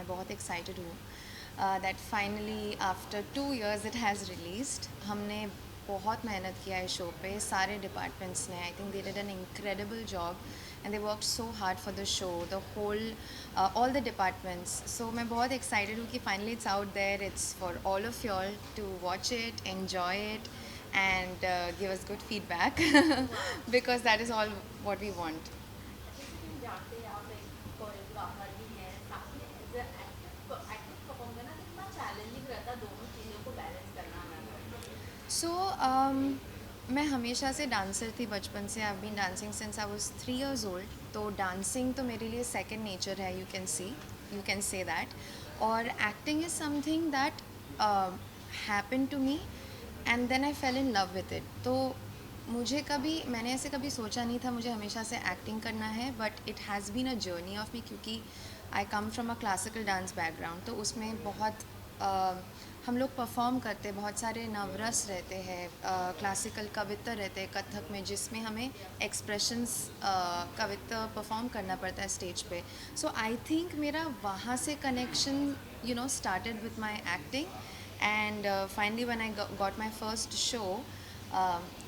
बहुत एक्साइटेड हूँ that finally after 2 years it has released. हमने बहुत मेहनत किया है शो पे, सारे डिपार्टमेंट्स ने. I think they did an incredible job and they work so hard for the show, the whole all the departments. So मैं बहुत एक्साइटेड हूँ कि finally it's out there. It's for all of you all to watch it, enjoy it and give us good feedback because that is all what we want. जैसे कि हम जानते हैं आप एक कोरियोग्राफर भी हैं, साथ में as a active active perform करना कितना चैलेंजिंग रहता है, दोनों चीज़ों को बैलेंस करना मैम. So मैं हमेशा से डांसर थी बचपन से. I have been dancing since I was 3 years old. तो डांसिंग तो मेरे लिए सेकंड नेचर है, यू कैन से दैट. और acting is something that happen to me and then I fell in love with it. तो मैंने ऐसे कभी सोचा नहीं था मुझे हमेशा से एक्टिंग करना है, but it has been a journey of me क्योंकि I come from a classical dance background. तो उसमें बहुत हम लोग परफॉर्म करते, बहुत सारे नवरस रहते हैं, क्लासिकल कविता रहते हैं कथक में, जिसमें हमें एक्सप्रेशंस कविता परफॉर्म करना पड़ता है स्टेज पे. सो आई थिंक मेरा वहाँ से connection started with my acting. And finally, when I got my first show,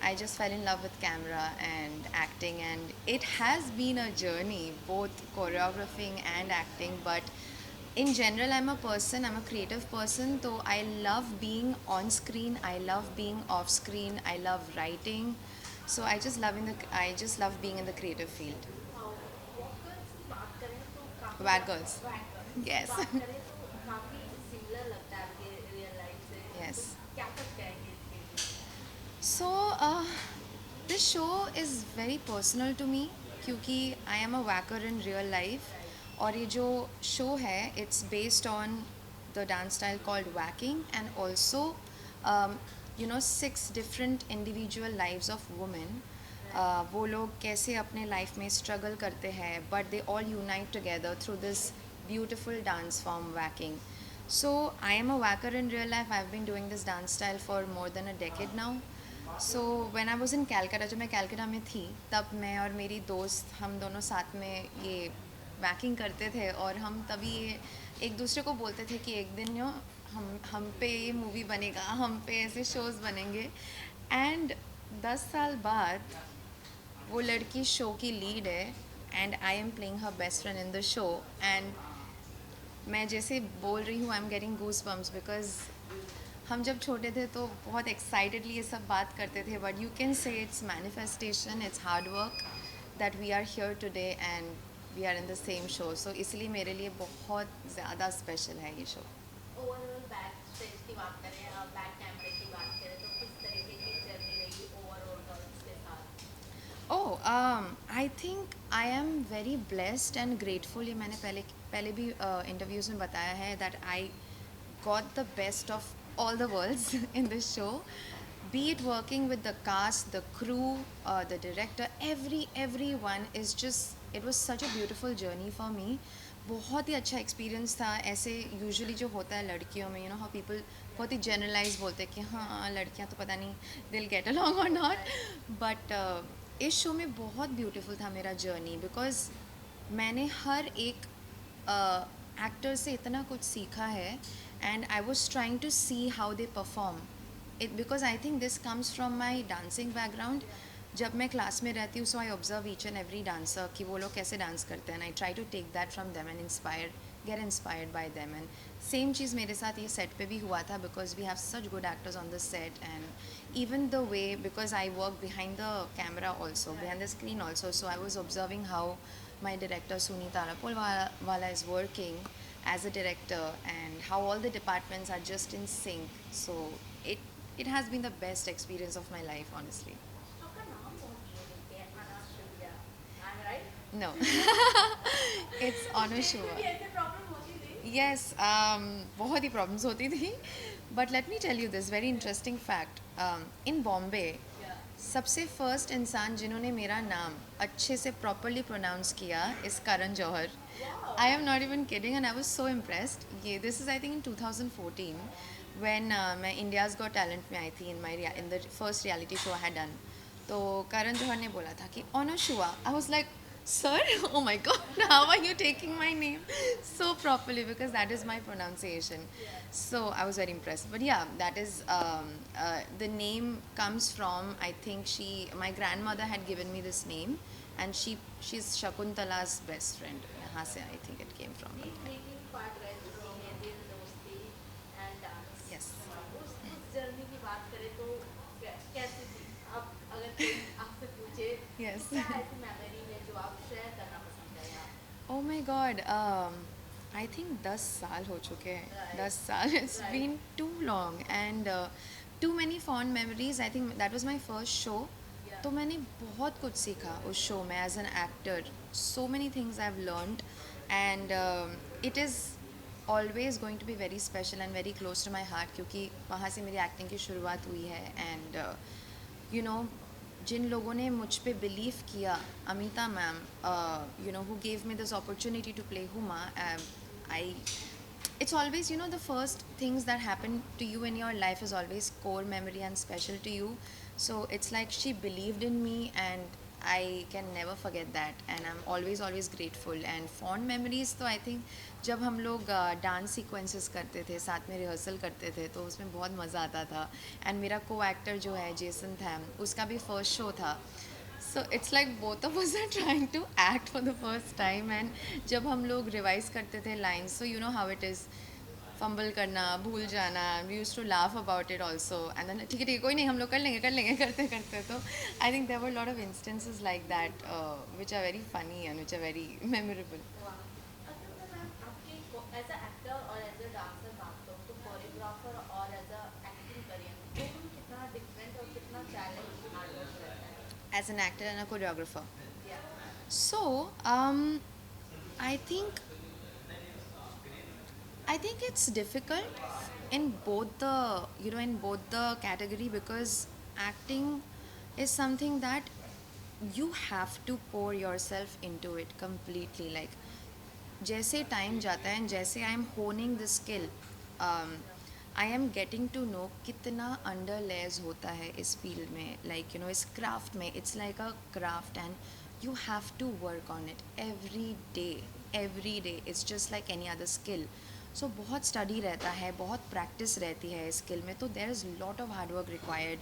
I just fell in love with camera and acting, and it has been a journey, both choreographing and acting. But in general, I'm a creative person, so I love being on screen, I love being off screen, I love writing. So I just love being in the creative field. Walkers की बात करें तो काफ़ी Waggles. वैगर्स की Yes. बात करें तो काफ़ी सिमिलर लगता है आपके रियल लाइफ से. तो Yes. क्या कुछ कहेंगे इसके लिए? So, this show is very personal to me क्योंकि I am a whacker in real life. और ये जो show है, it's based on the dance style called whacking, and also 6 different individual lives of women. वो लोग कैसे अपने life में स्ट्रगल करते हैं, but they all unite together through this beautiful dance form whacking. So I am a whacker in real life. I've been doing this dance style for more than a decade now. So when I was in Calcutta, जब मैं कैलकाटा में थी, तब मैं और मेरी दोस्त हम दोनों साथ में ये वैकिंग करते थे. और हम तभी ये एक दूसरे को बोलते थे कि एक दिन हम पे ये मूवी बनेगा, हम पे ऐसे शोज़ बनेंगे. एंड 10 साल बाद वो लड़की शो की लीड है, and I am playing her best friend in the show. And मैं जैसे बोल रही हूँ, I am getting goose bumps because हम जब छोटे थे तो बहुत एक्साइटेडली ये सब बात करते थे. But you can say it's manifestation, it's hard work that we are here today and we are in the same show. So इसलिए मेरे लिए बहुत ज़्यादा स्पेशल है ये शो. ओवरऑल बैक स्टेज की बात करें, बैक कैमरे की बात करें तो किस तरीके की जर्नी रही ओवरऑल गर्ल्स के साथ? Oh, I think I am very blessed and grateful. ये मैंने पहले पहले भी इंटरव्यूज़ में बताया है that I got the best of all the worlds in this show. Be it working with the cast, the crew, the director, everyone is just, it was such a beautiful journey for me. बहुत ही अच्छा experience था. ऐसे usually जो होता है लड़कियों में, how people बहुत ही जनरलाइज बोलते हैं कि हाँ लड़कियाँ तो पता नहीं दिल गेट अलॉन्ग और नॉट. बट इस शो में बहुत ब्यूटीफुल था मेरा जर्नी बिकॉज मैंने हर एक एक्टर से इतना कुछ सीखा है. And I was trying to see how they perform it because I think this comes from my dancing background. जब मैं क्लास में रहती हूँ, so I observe each and every dancer कि वो लोग कैसे डांस करते हैं. I try to take that from them and get inspired by them. And same चीज़ मेरे साथ ये सेट पे भी हुआ था because we have such good actors on the set. And even the way, because I work behind the camera also, behind the screen also, so I was observing how my director Sunita Arapolwala is working as a director, and how all the departments are just in sync. So it has been the best experience of my life, honestly. आपका नाम बहुत unique है, Anashriya. I am right? No. It's stage पे Anushua. भी ऐसे problem होती थी? Yes, बहुत ही प्रॉब्लम्स होती थी. But let me tell you this very interesting fact. In Bombay या. सबसे फर्स्ट इंसान जिन्होंने मेरा नाम अच्छे से प्रॉपरली प्रोनाउंस किया is Karan Johar. Wow. I am not even kidding and I was so impressed. ये this is I think in 2014 when मैं इंडियाज़ गॉट टैलेंट में आई थी in the first reality show I had done. तो करण जौहर ने बोला था कि Anushua. I was like Sir, oh my god, how are you taking my name so properly? Because that is my pronunciation. Yeah. So I was very impressed. But yeah, that is the name comes from, I think my grandmother had given me this name, and she's Shakuntala's best friend. यहाँ से I think it came from. Beach making part रह चुकी हैं दिल दोस्ती and dance. Yes. उस journey की बात करें तो कैसी थी? अब अगर कोई आपसे पूछे Yes. कि क्या ऐसी मेमोरी है जो आप शेयर करना पसंद करें आप? Oh my God. I think 10 साल हो चुके हैं. Right. 10 साल. It's Right. been too long and too many fond memories. I think that was my first show. Yeah. तो मैंने बहुत कुछ सीखा उस शो में as an actor. So many things I've learned and it is always going to be very special and very close to my heart क्योंकि वहाँ से मेरी एक्टिंग की शुरुआत हुई है एंड यू नो जिन लोगों ने मुझ पे बिलीव किया, Amita ma'am, you know, who gave me this opportunity to play Huma, I it's always, you know, the first things that happen to you in your life is always core memory and special to you. So it's like she believed in me and I can never forget that and I'm always grateful. And fond memories तो I think जब हम लोग dance sequences करते थे, साथ में rehearsal करते थे, तो उसमें बहुत मज़ा आता था. एंड मेरा को एक्टर जो है जेसन थैम, उसका भी फर्स्ट शो था. So it's like both of us are trying to act for the first time. And जब हम लोग रिवाइज करते थे lines, so you know how it is, fumble करना, भूल जाना, we use to laugh about it also. And then ठीक है कोई नहीं, हम लोग कर लेंगे करते करते. तो I think there were lot of instances like that which are very funny and which are very memorable. वाह! अगर मैं मैम आपके एज अ एक्टर और एज अ डांसर बात करूँ तो कोरियोग्राफर और एज अ एक्टिंग करियर दोनों में कितना डिफरेंट और कितना चैलेंज हार्ड वर्क रहता है? As an actor and a choreographer. या So, I think I think it's difficult in both the, you know, in both the category, because acting is something that you have to pour yourself into it completely. Like जैसे time जाता है, जैसे I am honing this skill, I am getting to know कितना under layers होता है इस field में, like you know, इस क्राफ्ट में. It's like a craft and you have to work on it every day. It's just like any other skill. So बहुत study रहता है, बहुत प्रैक्टिस रहती है इस स्किल में. तो there is lot of hard work required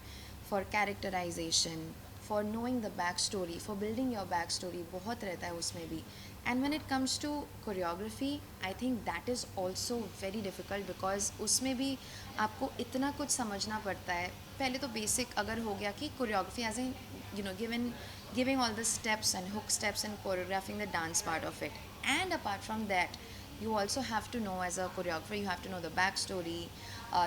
for characterization, for knowing the back story, for building your back story. बहुत रहता है उसमें भी. And when it comes to choreography, I think that is also very difficult because उसमें भी आपको इतना कुछ समझना पड़ता है. पहले तो बेसिक अगर हो गया कि choreography as in, you know, giving all the steps and hook steps and choreographing the dance part of it. And apart from that, you also have to know, as a choreographer, you have to know the backstory,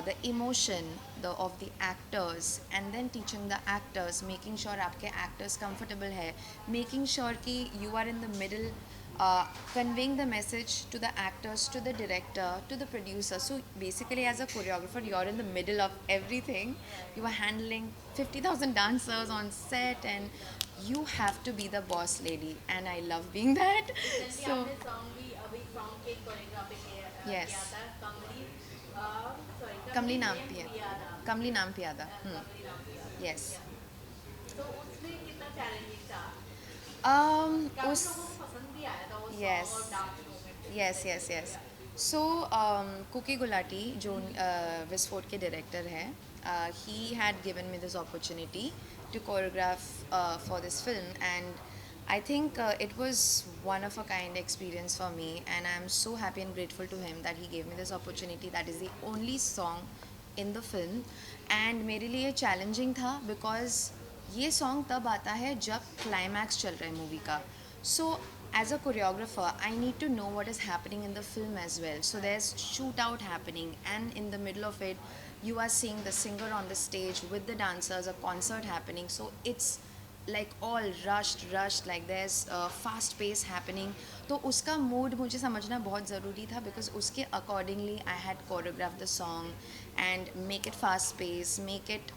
the emotion of the actors, and then teaching the actors, making sure आपके actors comfortable है, making sure कि you are in the middle, conveying the message to the actors, to the director, to the producer. So basically, as a choreographer, you're in the middle of everything. You are handling 50,000 dancers on set, and you have to be the boss lady. And I love being that. Recently So, आपने song भी अभी song के choreography yes. किया था कमली sorry कमली कमली नाम name पिया, पियादा कमली नाम पियादा. कमली नाम पियादा Yes. तो उसमें कितना चैलेंजिंग था? काफी उस लोगों को पसंद भी आया था वो Yes. सॉन्ग और dance movement yes. So Kookie Gulati जो विस्फोट के डायरेक्टर हैं, he had given me this opportunity to choreograph for this film, and I think it was one of a kind experience for me, and I'm so happy and grateful to him that he gave me this opportunity. That is the only song in the film, and मेरे लिए challenging था because ये song तब आता है जब climax चल रहा है मूवी का. सो as a choreographer, I need to know what is happening in the film as well. So there's shootout happening, and in the middle of it, you are seeing the singer on the stage with the dancers, a concert happening. So it's like all rushed, like there's a fast pace happening. तो उसका mood मुझे समझना बहुत ज़रूरी था, because उसके accordingly I had choreographed the song and make it fast pace, make it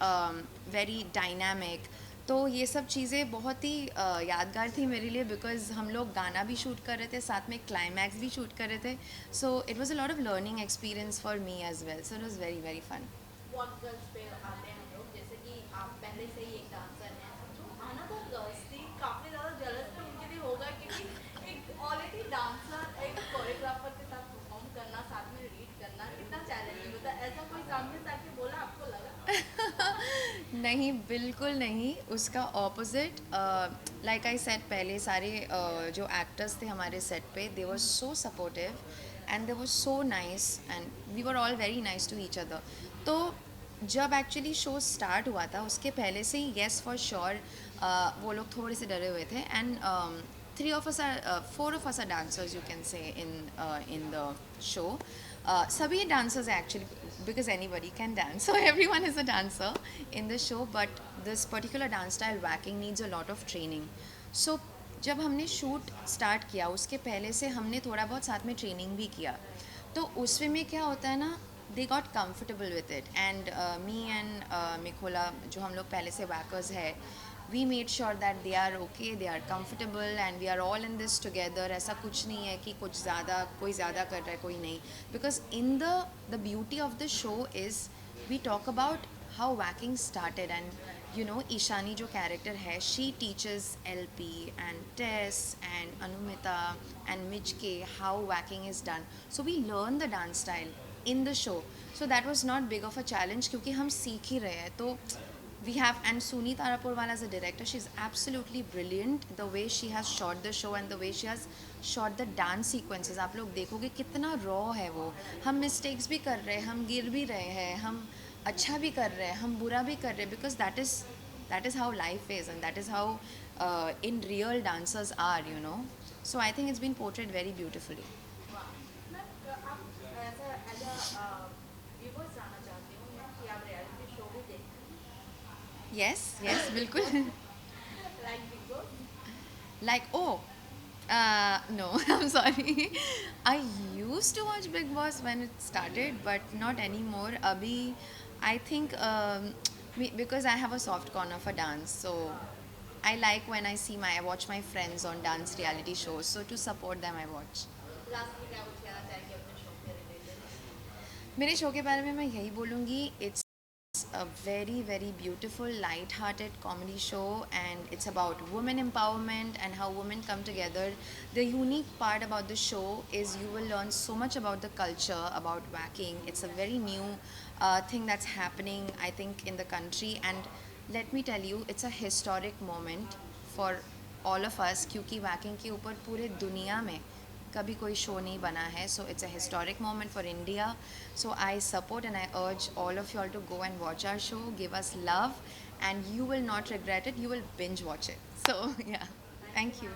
very dynamic. तो ये सब चीज़ें बहुत ही यादगार थी मेरे लिए, बिकॉज हम लोग गाना भी शूट कर रहे थे, साथ में क्लाइमैक्स भी शूट कर रहे थे. So it was a lot of learning experience for me as well. So it was very fun. बहुत गर्ल्स पे आते हैं हम लोग जैसे कि आप पहले से ही एक डांसर हैं तो आना तो गर्ल्स थी काफ़ी ज़्यादा जलस तो उनके लिए होगा कि डांसर एक कोरियोग्राफर के साथ परफॉर्म करना, साथ में रीड करना कितना चैलेंजिंग होता है? ऐसा कोई सामने से आके बोला, आपको लगा? नहीं, बिल्कुल नहीं, उसका ऑपोजिट। लाइक आई सेड, पहले सारे जो एक्टर्स थे हमारे सेट पे, they were so supportive and they were so nice and we were all very nice to each other. तो जब एक्चुअली शो स्टार्ट हुआ था उसके पहले से ही येस फॉर श्योर वो लोग थोड़े से डरे हुए थे and three of us are four of us are dancers, you can say, in the show. Sabhi dancers actually, because anybody can dance, so everyone is a dancer in the show, but this particular dance style whacking needs a lot of training. So जब हमने shoot start किया उसके पहले से हमने थोड़ा बहुत साथ में ट्रेनिंग भी किया, तो उसमें में क्या होता है ना, they got comfortable with it and me and Mikola, जो हम लोग पहले से वैकर्स है, we made sure that they are okay, they are comfortable and we are all in this together. ऐसा कुछ नहीं है कि कुछ ज़्यादा कोई ज़्यादा कर रहा है कोई नहीं, because in the beauty of the show is we talk about how वैकिंग started and you know, Ishani जो character है, she teaches LP and Tess and Anumita and Mijke how whacking is done, so we learn the dance style in the show, so that was not big of a challenge क्योंकि हम सीख ही रहे हैं। तो we have, and Suni Tarapurwala as a director, she's absolutely brilliant, the way she has shot the show and the way she has shot the dance sequences। आप लोग देखोगे कितना raw है वो, हम mistakes भी कर रहे हैं, हम गिर भी रहे हैं, हम अच्छा भी कर रहे हैं, हम बुरा भी कर रहे हैं, because that is how life is and that is how in real dancers are, you know, so I think it's been portrayed very beautifully. वाह! मैं आप ऐसा एज़ अ व्यूअर्स जानना चाहती हूँ मैं कि आप रियलिटी शो भी देखते हैं? Yes, बिल्कुल। Like big boss? Like, oh, no, I'm sorry. I used to watch Big Boss when it started, but not anymore. Abhi, I think because I have a soft corner for dance, so I like when I watch my friends on dance reality shows. So to support them, I watch. Last में क्या कुछ कहना चाहेंगे अपने show के related? मेरे show के बारे में मैं यही बोलूँगी, it's a very very beautiful light-hearted comedy show and it's about women empowerment and how women come together. The unique part about the show is you will learn so much about the culture, about whacking. It's a very new thing that's happening, I think, in the country, and let me tell you, it's a historic moment for all of us क्योंकि whacking के ऊपर पूरे दुनिया में कभी कोई show नहीं बना है, so it's a historic moment for India, so I support and I urge all of you all to go and watch our show, give us love and you will not regret it, you will binge watch it, so yeah, thank you.